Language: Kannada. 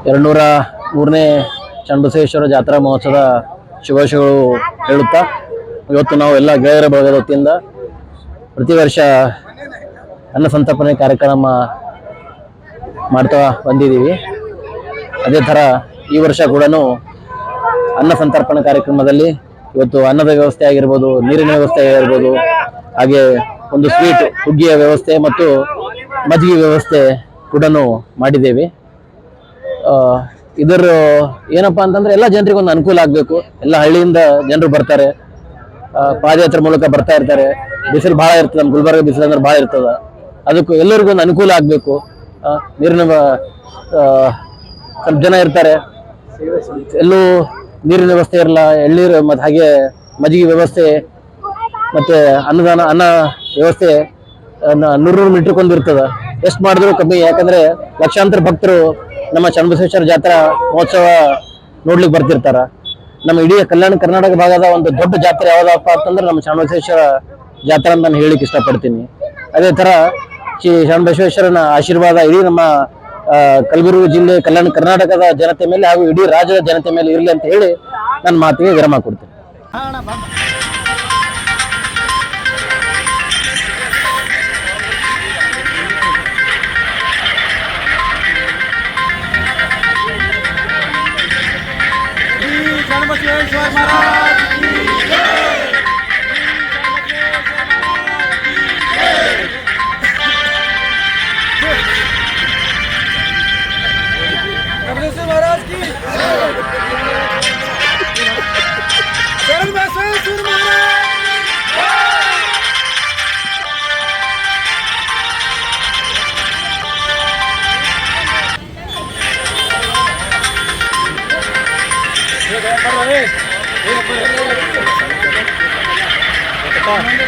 203ನೇ ಚನ್ನಬಸವೇಶ್ವರ ಜಾತ್ರಾ ಮಹೋತ್ಸವದ ಶುಭಾಶಯಗಳು ಹೇಳುತ್ತಾ, ಇವತ್ತು ನಾವು ಎಲ್ಲ ಗೆಳೆಯರ ಬಳಗದ ವತಿಯಿಂದ ಪ್ರತಿ ವರ್ಷ ಅನ್ನ ಸಂತರ್ಪಣೆ ಕಾರ್ಯಕ್ರಮ ಮಾಡ್ತಾ ಬಂದಿದ್ದೀವಿ. ಅದೇ ಥರ ಈ ವರ್ಷ ಕೂಡ ಅನ್ನ ಸಂತರ್ಪಣೆ ಕಾರ್ಯಕ್ರಮದಲ್ಲಿ ಇವತ್ತು ಅನ್ನದ ವ್ಯವಸ್ಥೆ ಆಗಿರ್ಬೋದು, ನೀರಿನ ವ್ಯವಸ್ಥೆ ಆಗಿರ್ಬೋದು, ಹಾಗೆ ಒಂದು ಸ್ವೀಟ್ ಹುಗ್ಗಿಯ ವ್ಯವಸ್ಥೆ ಮತ್ತು ಮಜ್ಜಿಗೆ ವ್ಯವಸ್ಥೆ ಕೂಡ ಮಾಡಿದ್ದೇವೆ. ಇದರ ಏನಪ್ಪಾ ಅಂತಂದ್ರೆ ಎಲ್ಲ ಜನರಿಗೆ ಒಂದು ಅನುಕೂಲ ಆಗಬೇಕು. ಎಲ್ಲ ಹಳ್ಳಿಯಿಂದ ಜನರು ಬರ್ತಾರೆ, ಪಾದಯಾತ್ರೆ ಮೂಲಕ ಬರ್ತಾ ಇರ್ತಾರೆ. ಬಿಸಿಲು ಭಾಳ ಇರ್ತದೆ, ನಮ್ಮ ಗುಲ್ಬರ್ಗ ಬಿಸಿಲು ಅಂದ್ರೆ ಭಾಳ ಇರ್ತದ. ಅದಕ್ಕೂ ಎಲ್ಲರಿಗೂ ಒಂದು ಅನುಕೂಲ ಆಗಬೇಕು. ನೀರಿನ ಸ್ವಲ್ಪ ಜನ ಇರ್ತಾರೆ, ಎಲ್ಲೂ ನೀರಿನ ವ್ಯವಸ್ಥೆ ಇರಲ್ಲ, ಎಳ್ಳೀರು ಮತ್ತು ಹಾಗೆ ಮಜ್ಜಿಗೆ ವ್ಯವಸ್ಥೆ ಮತ್ತೆ ಅನ್ನ ವ್ಯವಸ್ಥೆ 100 ಮೀಟರ್ಕೊಂದು ಇರ್ತದೆ. ಎಷ್ಟು ಮಾಡಿದ್ರು ಕಮ್ಮಿ. ಯಾಕಂದ್ರೆ ಲಕ್ಷಾಂತರ ಭಕ್ತರು ನಮ್ಮ ಚನ್ನಬಸವೇಶ್ವರ ಜಾತ್ರಾ ಮಹೋತ್ಸವ ನೋಡ್ಲಿಕ್ಕೆ ಬರ್ತಿರ್ತಾರ. ನಮ್ಮ ಇಡೀ ಕಲ್ಯಾಣ ಕರ್ನಾಟಕ ಭಾಗದ ಒಂದು ದೊಡ್ಡ ಜಾತ್ರೆ ಯಾವ್ದಪ್ಪ ಅಂತಂದ್ರೆ ನಮ್ಮ ಚನ್ನಬಸವೇಶ್ವರ ಜಾತ್ರಾ ಅಂತ ನಾನು ಹೇಳಿಕ್ಕೆ ಇಷ್ಟಪಡ್ತೀನಿ. ಅದೇ ತರ ಶ್ರೀ ಚನ್ನಬಸವೇಶ್ವರನ ಆಶೀರ್ವಾದ ಇಡೀ ನಮ್ಮ ಕಲಬುರಗಿ ಜಿಲ್ಲೆ, ಕಲ್ಯಾಣ ಕರ್ನಾಟಕದ ಜನತೆ ಮೇಲೆ ಹಾಗೂ ಇಡೀ ರಾಜ್ಯದ ಜನತೆ ಮೇಲೆ ಇರಲಿ ಅಂತ ಹೇಳಿ ನನ್ನ ಮಾತಿಗೆ ವಿರಾಮ ಕೊಡ್ತೀನಿ. चन्नबसवेश्वर महाराज की जय। चन्नबसवेश्वर महाराज की चन्नबसवेश्वर महाराज कर रहे